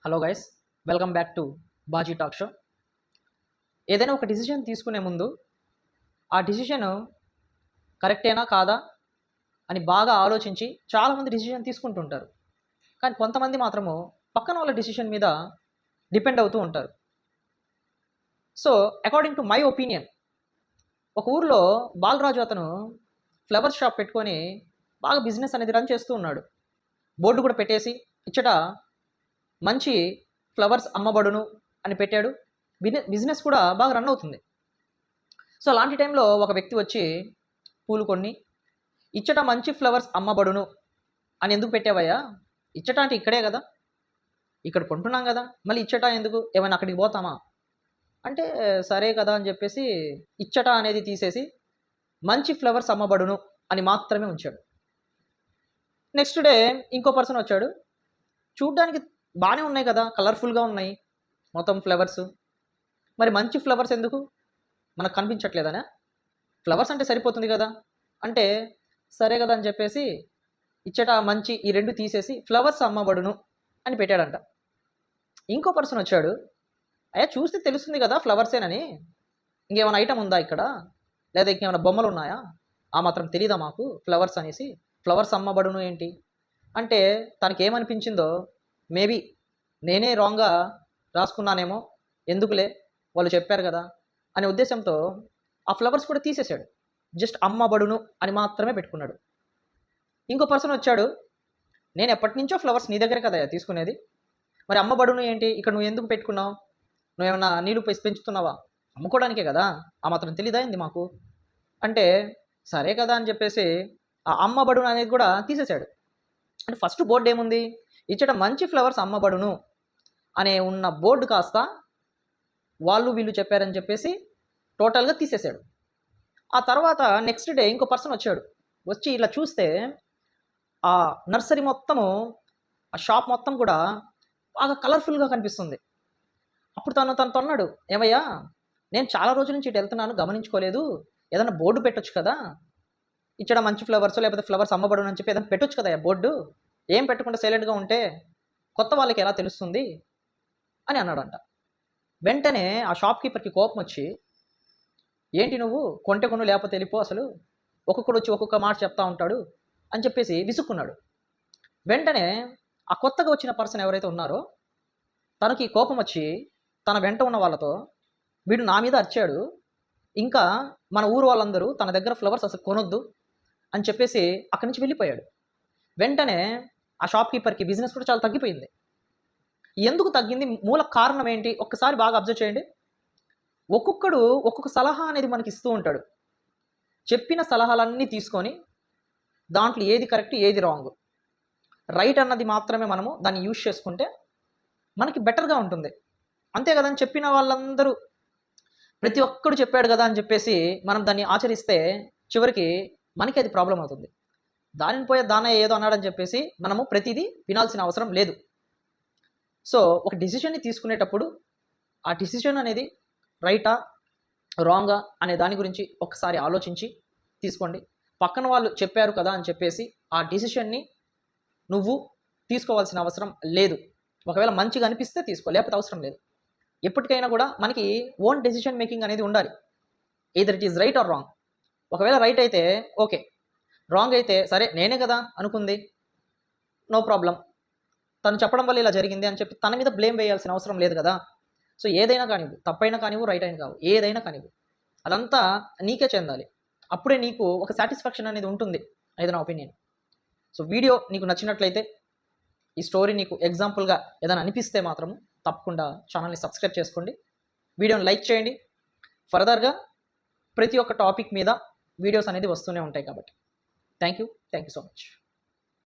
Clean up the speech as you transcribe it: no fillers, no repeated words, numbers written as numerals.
Hello guys, welcome back to Baji talk show. ఏదైనా ఒక decision తీసుకునే ముందు ఆ డిసిషన్ కరెక్టేనా కాదా అని బాగా ఆలోచించి చాలామంది డిసిషన్ తీసుకుంటుంటారు. కానీ కొంతమంది మాత్రము పక్కన వాళ్ళ డిసిషన్ మీద డిపెండ్ అవుతూ ఉంటారు. So according to my opinion, ఒక ఊర్లో బాలరాజు అతను ఫ్లవర్ షాప్ పెట్టుకొని బాగా బిజినెస్ అనేది రన్ చేస్తూ ఉన్నాడు. బోర్డు కూడా పెట్టేసి ఇచ్చట మంచి ఫ్లవర్స్ అమ్మబడును అని పెట్టాడు. బిజినెస్ కూడా బాగా రన్ అవుతుంది. సో అలాంటి టైంలో ఒక వ్యక్తి వచ్చి పూలు కొన్ని, ఇచ్చట మంచి ఫ్లవర్స్ అమ్మబడును అని ఎందుకు పెట్టావయ్యా? ఇచ్చట అంటే ఇక్కడే కదా, ఇక్కడ కొంటున్నాం కదా, మళ్ళీ ఇచ్చట ఎందుకు, ఏమైనా అక్కడికి పోతామా అంటే సరే కదా అని చెప్పేసి ఇచ్చట అనేది తీసేసి మంచి ఫ్లవర్స్ అమ్మబడును అని మాత్రమే ఉంచాడు. నెక్స్ట్ డే ఇంకో పర్సన్ వచ్చాడు. చూడ్డానికి బాగానే ఉన్నాయి కదా, కలర్ఫుల్గా ఉన్నాయి మొత్తం ఫ్లవర్స్, మరి మంచి ఫ్లవర్స్ ఎందుకు, మనకు కనిపించట్లేదనా? ఫ్లవర్స్ అంటే సరిపోతుంది కదా అంటే సరే కదా అని చెప్పేసి ఇచ్చట మంచి ఈ రెండు తీసేసి ఫ్లవర్స్ అమ్మబడును అని పెట్టాడంట. ఇంకో పర్సన్ వచ్చాడు. అయ్యా చూస్తే తెలుస్తుంది కదా ఫ్లవర్సేనని, ఇంకేమైనా ఐటమ్ ఉందా ఇక్కడ, లేదా ఇంకేమైనా బొమ్మలు ఉన్నాయా, ఆ మాత్రం తెలీదా మాకు ఫ్లవర్స్ అనేసి, ఫ్లవర్స్ అమ్మబడును ఏంటి అంటే తనకి ఏమనిపించిందో, మేబీ నేనే రాంగ్గా రాసుకున్నానేమో, ఎందుకులే వాళ్ళు చెప్పారు కదా అనే ఉద్దేశంతో ఆ ఫ్లవర్స్ కూడా తీసేశాడు. జస్ట్ అమ్మబడును అని మాత్రమే పెట్టుకున్నాడు. ఇంకో పర్సన్ వచ్చాడు. నేను ఎప్పటి నుంచో ఫ్లవర్స్ నీ దగ్గరే కదా తీసుకునేది, మరి అమ్మబడును ఏంటి ఇక్కడ నువ్వు ఎందుకు పెట్టుకున్నావు, నువ్వేమన్నా నీళ్ళు పెంచుతున్నావా, అమ్ముకోవడానికే కదా, ఆ మాత్రం తెలీదా ఏంది మాకు అంటే సరే కదా అని చెప్పేసి ఆ అమ్మబడును అనేది కూడా తీసేశాడు. అంటే ఫస్ట్ బోర్డు ఏముంది, ఇచ్చట మంచి ఫ్లవర్స్ అమ్మబడును అనే ఉన్న బోర్డు కాస్త వాళ్ళు వీళ్ళు చెప్పారని చెప్పేసి టోటల్గా తీసేశాడు. ఆ తర్వాత నెక్స్ట్ డే ఇంకో పర్సన్ వచ్చాడు. వచ్చి ఇలా చూస్తే ఆ నర్సరీ మొత్తము, ఆ షాప్ మొత్తం కూడా బాగా కలర్ఫుల్గా కనిపిస్తుంది. అప్పుడు తను అన్నాడు, ఏమయ్యా నేను చాలా రోజుల నుంచి ఇటు వెళ్తున్నాను, గమనించుకోలేదు, ఏదైనా బోర్డు పెట్టొచ్చు కదా, ఇచ్చడం మంచి ఫ్లవర్స్ లేకపోతే ఫ్లవర్స్ అమ్మబడును అని చెప్పి ఏదైనా పెట్టొచ్చు కదా బోర్డు, ఏం పెట్టకుండా సైలెంట్గా ఉంటే కొత్త వాళ్ళకి ఎలా తెలుస్తుంది అని అన్నాడంట. వెంటనే ఆ షాప్ కీపర్కి కోపం వచ్చి, ఏంటి నువ్వు కొంటె కొను లేకపోతే వెళ్ళిపో, అసలు ఒక్కొక్కడు వచ్చి ఒక్కొక్క మాట చెప్తా ఉంటాడు అని చెప్పేసి విసుక్కున్నాడు. వెంటనే ఆ కొత్తగా వచ్చిన పర్సన్ ఎవరైతే ఉన్నారో తనకి కోపం వచ్చి తన వెంట ఉన్న వాళ్ళతో, వీడు నా మీద అరిచాడు, ఇంకా మన ఊరు వాళ్ళందరూ తన దగ్గర ఫ్లవర్స్ అసలు కొనొద్దు అని చెప్పేసి అక్కడి నుంచి వెళ్ళిపోయాడు. వెంటనే ఆ షాప్ కీపర్కి బిజినెస్ కూడా చాలా తగ్గిపోయింది. ఎందుకు తగ్గింది, మూల కారణం ఏంటి ఒక్కసారి బాగా అబ్జర్వ్ చేయండి. ఒక్కొక్కడు ఒక్కొక్క సలహా అనేది మనకి ఇస్తూ ఉంటాడు. చెప్పిన సలహాలన్నీ తీసుకొని దాంట్లో ఏది కరెక్ట్ ఏది రాంగ్, రైట్ అన్నది మాత్రమే మనము దాన్ని యూజ్ చేసుకుంటే మనకి బెటర్గా ఉంటుంది. అంతే కదా అని చెప్పిన వాళ్ళందరూ ప్రతి ఒక్కడు చెప్పాడు కదా అని చెప్పేసి మనం దాన్ని ఆచరిస్తే చివరికి మనకి అది ప్రాబ్లం అవుతుంది. దానిని పోయే దానే ఏదో అన్నాడని చెప్పేసి మనము ప్రతిదీ వినాల్సిన అవసరం లేదు. సో ఒక డిసిషన్ని తీసుకునేటప్పుడు ఆ డిసిషన్ అనేది రైటా రాంగా అనే దాని గురించి ఒకసారి ఆలోచించి తీసుకోండి. పక్కన వాళ్ళు చెప్పారు కదా అని చెప్పేసి ఆ డిసిషన్ని నువ్వు తీసుకోవాల్సిన అవసరం లేదు. ఒకవేళ మంచిగా అనిపిస్తే తీసుకో, లేకపోతే అవసరం లేదు. ఎప్పటికైనా కూడా మనకి ఓన్ డెసిషన్ మేకింగ్ అనేది ఉండాలి. Either it is right are wrong. ఒకవేళ రైట్ అయితే ఓకే, రాంగ్ అయితే సరే నేనే కదా అనుకుంది, నో ప్రాబ్లం, తను చెప్పడం వల్ల ఇలా జరిగింది అని చెప్పి తన మీద బ్లేమ్ వేయాల్సిన అవసరం లేదు కదా. సో ఏదైనా కానివ్వు, తప్పైనా కానివ్వు, రైట్ అయినా కావు, ఏదైనా కానివ్వు, అదంతా నీకే చెందాలి. అప్పుడే నీకు ఒక సాటిస్ఫాక్షన్ అనేది ఉంటుంది. అది నా ఒపీనియన్. సో వీడియో నీకు నచ్చినట్లయితే, ఈ స్టోరీ నీకు ఎగ్జాంపుల్గా ఏదైనా అనిపిస్తే మాత్రం తప్పకుండా ఛానల్ని సబ్స్క్రైబ్ చేసుకోండి, వీడియోని లైక్ చేయండి. ఫర్దర్గా ప్రతి ఒక్క టాపిక్ మీద వీడియోస్ అనేది వస్తూనే ఉంటాయి కాబట్టి థ్యాంక్ యూ సో మచ్.